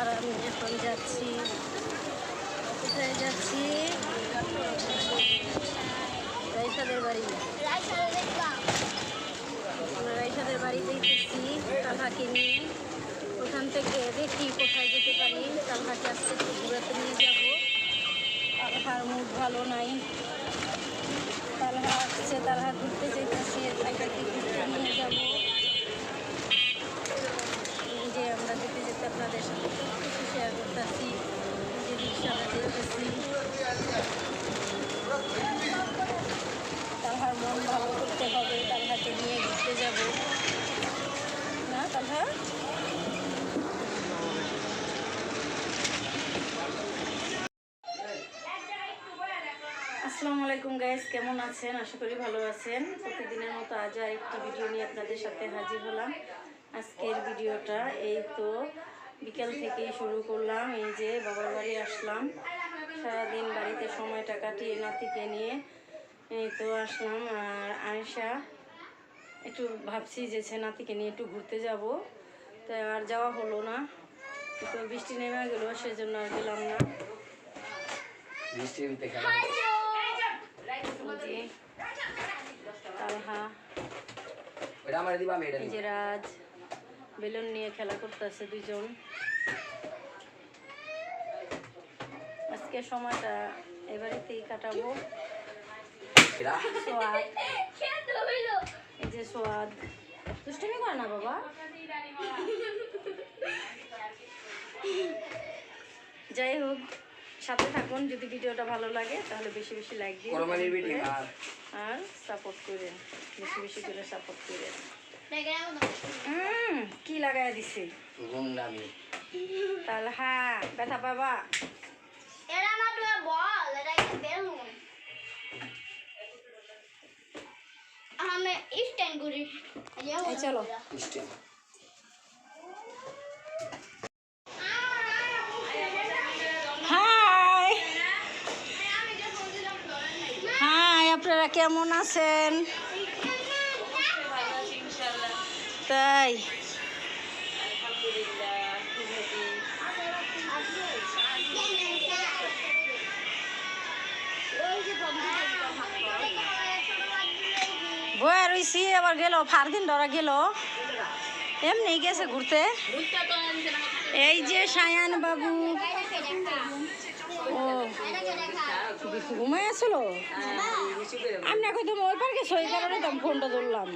আর আমি এখন যাচ্ছি, কোথায় যাচ্ছি? রাইসাদের বাড়ি। আমরা রাইসাদের বাড়িতে গেছি তালহাকে নিয়ে। ওখান থেকে দেখি কোথায় যেতে পারি। তালহাকে আজকে একটু ঘুরাতে নিয়ে যাবো। তালহার মুড ভালো নাই। তালহা আসছে, তালহা ঘুরতে চাইতেছে, তাকে ঘুরতে নিয়ে যাবো। যে আমরা যেতে যেতে আপনাদের সাথে সব কিছু শেয়ার করতেছি, যে রিক্সাটা যেতেছি। তালহার মন ভালো করতে হবে, তালহাকে নিয়ে ঘুরতে যাব না তালহা? আসসালামু আলাইকুম গাইস, কেমন আছেন? আশা করি ভালো আছেন। প্রতিদিনের মতো আজ আর একটি ভিডিও নিয়ে আপনাদের সাথে হাজির হলাম। আজকের ভিডিওটা এই তো বিকেল থেকেই শুরু করলাম। এই যে বাবার বাড়ি আসলাম, সারাদিন বাড়িতে সময়টা কাটিয়ে নাতিকে নিয়ে এই তো আসলাম। আর আয়েশা একটু ভাবছি যে নাতিকে নিয়ে একটু ঘুরতে যাব, তো আর যাওয়া হলো না। তো বৃষ্টি নেমে গেলো, সেজন্য আর গেলাম না। তালহা, এই যে রাজ বেলুন নিয়ে খেলা করতেছে দুজন। আজকে সময়টা এবারেতেই কাটাবো। সোয়াদ, এই যে সোয়াদ দুষ্টুমি করে না বাবা। যাই হোক, সাথে থাকুন। যদি ভিডিওটা ভালো লাগে তাহলে বেশি বেশি লাইক দিন আর সাপোর্ট করেন, বেশি বেশি করে সাপোর্ট করেন। কি লাগাই দিছে তালহা? ব্যথা পাবা? চলো হাই হাই, আপনারা কেমন আছেন? তাই বয়া রইছি, আবার গেল ফারদিন ধরা গেল, এমনি গেছে ঘুরতে। এই যে সায়ান বাবু, ও ঘুমাই আসলো। আমি এখন তুমি ওই পার গেছো, এই কারণে তো ফোনটা ধরলাম।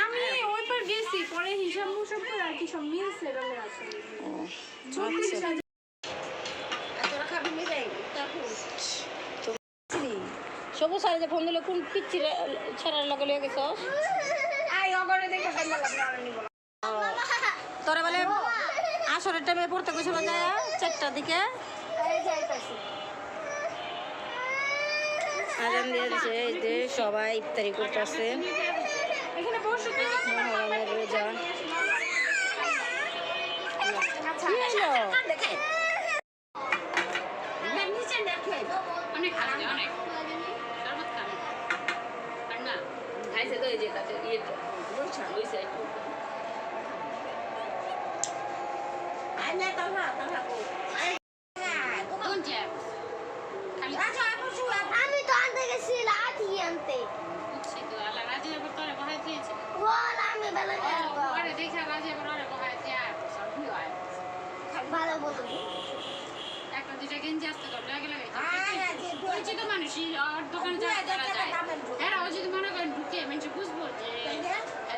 আমি ওই পার গেছি, পরে হিসাব মুসাব করে আর কি সব মিলছে। সবুজ সারে যে ফোন দিলে কোন পিচ্ছি ছেড়ার লগে লিয়ে গেছ? তোরা বলে আসরের টাইমে পড়তে গেছিল যায় 4টার দিকে। আজান দিয়ে দিছে, এই যে সবাই ইফতারি করতেছে। মহরমের রোজা আমি তো আনতে গেছি লাঠি আনতে। আমি ভালো বলবো একটা দুইটা গেঞ্জি আসতে পরিচিত মানুষই দোকানে যায়, এরা যদি মনে করেন ঢুকে মানুষ বুঝবো যে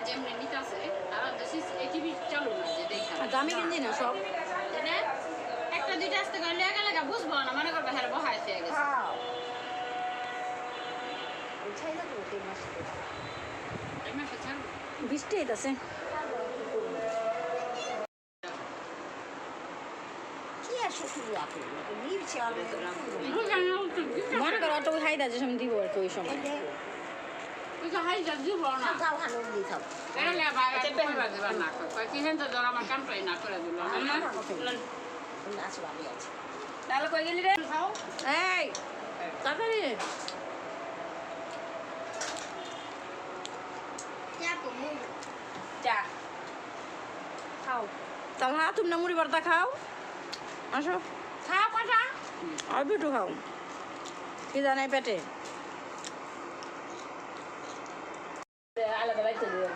যেমনি নিতে আছে। আর টিভি চালু না যে দেখা দামি গেঞ্জি না সব, একটা দুইটা আসতে গেলে লেগা বুঝবো না, মনে করবো হ্যাঁ বহায় থেকে গেছে। বৃষ্টি হইতাছে। মনে করো অটো খাই দাও, যে সময় দিব আর কি ওই সময়। এই তাড়াতাড়ি খাও। তাহলে তুমি না মুড়ি ভর্তা খাও। আসো খাও কথা আর একটু খাও কি জানাই পেটে আলাদা বাইতে দিও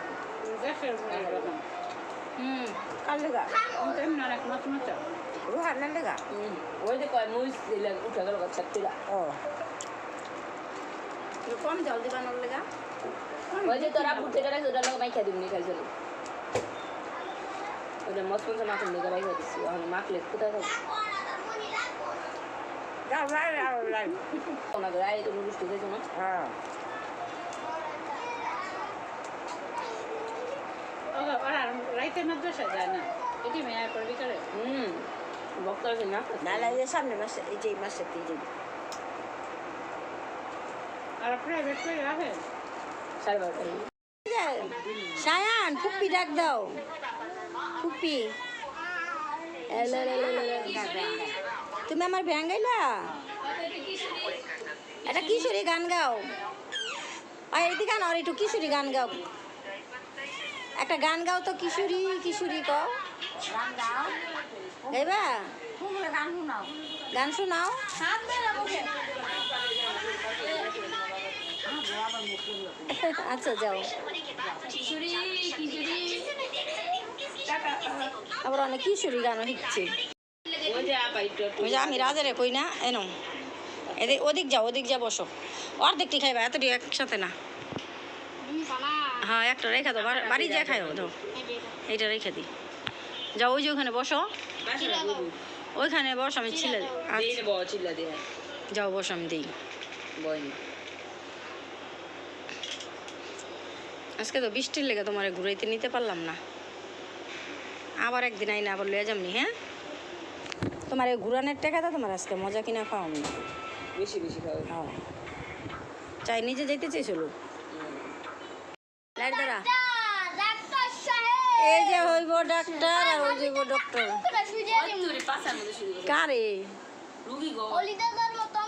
গ্যাসের কার লেগা তেমন আর এক মাছ মাছ রুহানের লেগা ওই যে কয় মুইস দিলে উঠে গেল ছাত্রীরা ও কম জল দিবানোর লেগা ওই যে তোরা বুঝতে গেলে ওটা লোক মাইখা দিবনি খাইছিল ওটা মস্ত মাখন দিকে বাইরে দিচ্ছি ওখানে মাখলে কোথায় থাকবে যাও লাই লাই ওনাকে রায় তুমি বুঝতে চাইছো না হ্যাঁ ওরা রাইতে মাদ্রাসা যায় না এটি মেয়ার করে বিকালে বক্তা আছে না না লাগে সামনে মাসে এই যে মাসে এই যে আর প্রাইভেট করে রাখে 12:30 সায়ান ফুপি ডাক দাও ফুপি তুমি আমার ব্যাং গাইলা এটা কিশোরী গান গাও আর এদিকে গান আর একটু কিশোরী গান গাও একটা গান গাও তো কিশোরী কিশোরী কও গাইবা গান শোনাও আচ্ছা যাও আবার অনেক কিশোরী গানও শিখছে ওই যে আপা একটু ওই যে আমি রাজারে কই না এনো এদিক ওদিক যা বসো অর্ধেকটি খাইবা এতটি একসাথে না হ্যাঁ একটা রেখা দাও বাড়ি যা খাইও দাও এইটা রেখে দিই যাও ওই যে ওখানে বসো ওইখানে বস আমি ছিলে দিন বড় চিল্লা দিয়ে যাও বস আমি দিই বইনি আজকে তো বৃষ্টির লেগে তোমার ঘুরাইতে নিতে পারলাম না আবার একদিন আইনা আবার লয়ে যামনি হ্যাঁ তোমার এই ঘুরানোর টাকাটা তোমার আজকে মজা কিনা খাওয়াম না বেশি বেশি খাবে হ্যাঁ চাই নিজে যাইতে চেয়েছিল লাইট দ্বারা ডাক্তার সাহেব এই যে হইব ডাক্তার আর ওই যে হইব ডক্টর তোরে পাছার মধ্যে শুরু করে কারে রুগী গো অলিদাদার মতো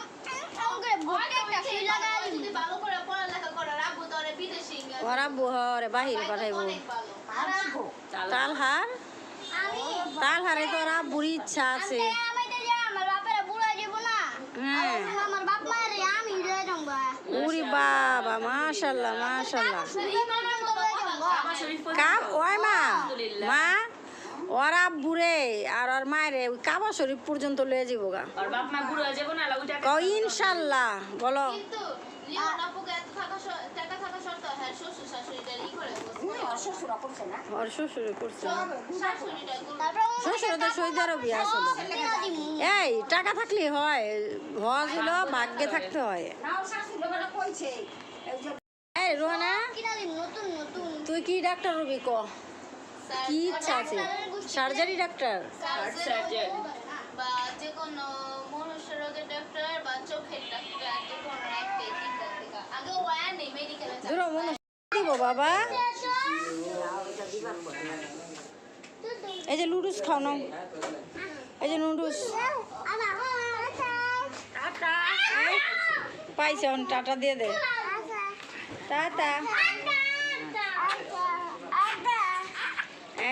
আমাকে ভর্তি একটা সুই লাগাই যদি ভালো করে পড়ালেখা করে রাখবো তাহলে বিদেশে ওরা বুহরে বাহিরে পাঠাইব তালহার আমি তালহারে তো ওরা বুড়ি ইচ্ছা আছে আমি তো যে আমার বাপের বুড়া যাব না হ্যাঁ আমার বাপ মায়ের আমি লয়ে যাবো উরি বাবা মাশাল্লাহ মাশাল্লাহ আমার শরীর কাব ওই মা মা ওরা বুড়ে আর ওর মায়ের ওই কাবা শরীফ পর্যন্ত লয়ে যাবো গা আর বাপ মা বুড়ো হয়ে যাবো না ওইটা কও ইনশাল্লাহ বলো কিন্তু লিওন আপুকে এত টাকা থাকা সত্ত্বেও হ্যাঁ শ্বশুর শাশুড়িটা ই করে ওর শ্বশুরে করছে শাশুড়িটা শ্বশুরে তো সৌদি আরবি আসলে এই টাকা থাকলে হয় হজ হলো ভাগ্যে থাকতে হয় এই রোহানা নতুন নতুন তুই কি ডাক্তার হবি ক কি ইচ্ছা আছে সার্জারি ডাক্তার সার্জন বা যে কোনো মনুষ্য রোগের ডাক্তার বা চোখের ডাক্তার যে কোনো একটাই তিনটা থেকে আগে ওয়ার নেই মেডিকেলে দূর মনে দিব বাবা এই যে নুডলস খাও না এই যে নুডলস পাইছে এখন টাটা দিয়ে দে টাটা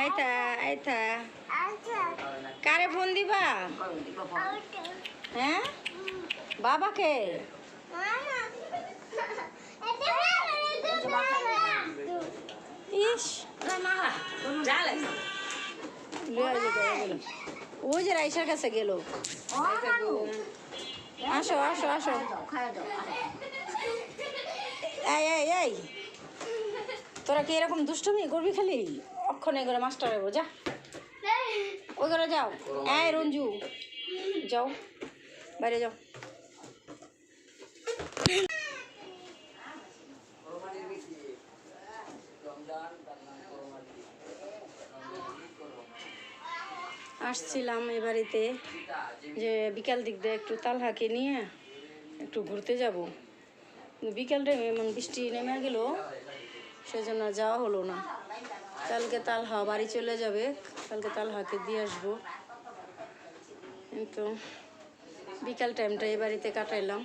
এইটা এইটা কারে ফোন দিবা হ্যাঁ বাবাকে ইস ওই যে রাইসার কাছে গেল আসো আসো আসো এই এই এই তোরা কি এরকম দুষ্টমি করবি খালি অক্ষণে করে মাস্টার হইব যা ওই করে যাও এই রঞ্জু যাও বাইরে যাও আসছিলাম এ বাড়িতে যে বিকাল দিক দিয়ে একটু তালহাকে নিয়ে একটু ঘুরতে যাব বিকাল টাইমে এমন বৃষ্টি নেমে গেল সেজন্য যাওয়া হলো না কালকে তালহা বাড়ি চলে যাবে কালকে তালহাকে দিয়ে আসবো কিন্তু বিকাল টাইমটা এই বাড়িতে কাটাইলাম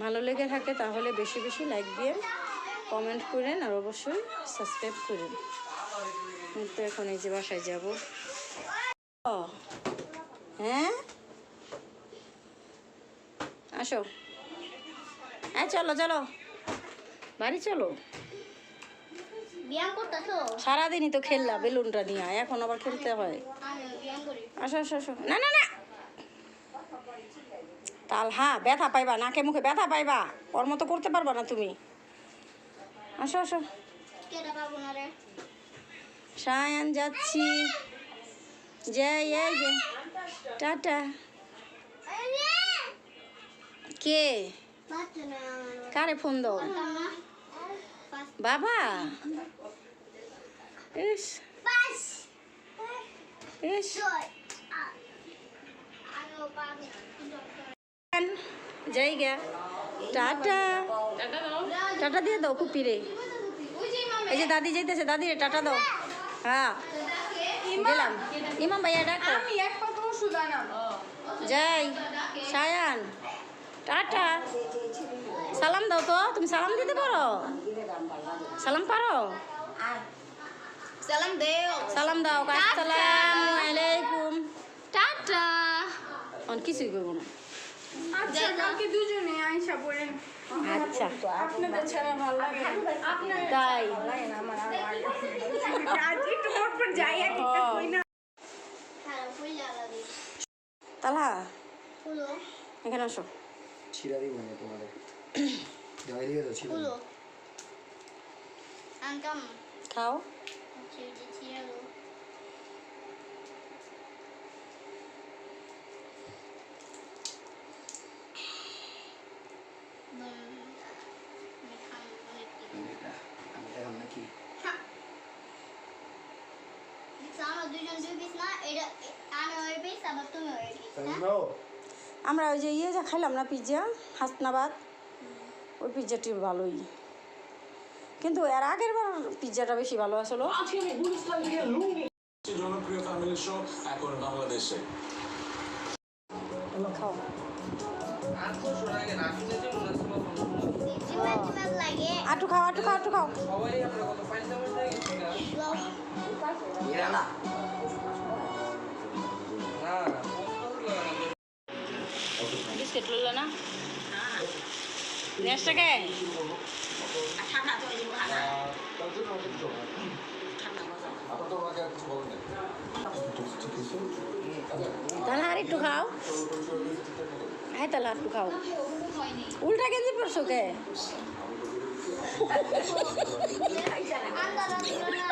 ভালো লেগে থাকে তাহলে বেশি বেশি লাইক দিয়ে কমেন্ট করেন আর অবশ্যই সাবস্ক্রাইব করেন কিন্তু এখন এই যে বাসায় যাব হ্যাঁ আসো, হ্যাঁ চলো চলো বাড়ি চলো। ব্যায়াম করতেছো? সারাদিনই তো খেললা বেলুনটা নিয়ে, এখন আবার খেলতে হয়। আমি ব্যায়াম করি। আসো আসো আসো, না না না তালহা ব্যথা পাইবা, নাকে মুখে ব্যথা পাইবা, ওর মতো করতে পারবা না তুমি। আসো আসো। কেটা পারবো না রে। সায়ান যাচ্ছি, যাই এই যে টাটা। কে বাচ্চা না কারে ফোন দাও? আমার। বাবা। ইস বাস ইস আরো পাবি। যাই গে, টাটা। টাটা দাও। টাটা দিয়ে দাও কুপিরে। এই যে দাদি যাইতেছে, দাদি রে টাটা দাও। হ্যাঁ গেলাম। ইমাম ভাইয়া ডাকো। যাই সায়ান টাটা। সালাম দাও তো, তুমি সালাম দিতে পারো? সালাম পারো? সালাম দেও। সালাম দাও। আসসালামু আলাইকুম। টাটা। অন কিছুই করবো না। আচ্ছা কালকে দুজনে আইসা পড়েন। আচ্ছা আপনাদের ছাড়া ভালো লাগে না। আপনার তাই আজ একটু পর যাই আর একটা কই না। খারাপ হয়ে যাবে। তালহা হলো এখানে আসো। ছিড়া দিব না তোমাদের গাই দিয়ে দাও ছিড়া হলো আনকাম খাও। চিড়ালো আমি এখন নাকি আমরা দুজন দুই পিস না, এটা আমি ওই পিস আবার তুমি ওই পিস। আমরা ওই যে ইয়ে যা খাইলাম না পিৎজা হাসনাবাদ, ওই পিৎজাটি ভালোই, কিন্তু এর আগের বার পিৎজাটা বেশি ভালো আসলো। জনপ্রিয় ফ্যামিলি শো এখন বাংলাদেশে। খাও। জিমাত লাগে আটু খাও আটু খাও আটু খাও। বিস্কিট লইল না নেক্সটকে তাহলে আর একটু খাও। হ্যাঁ তাহলে আর একটু খাও। উল্টা গেঞ্জি পরছো কে? আন্দাজ না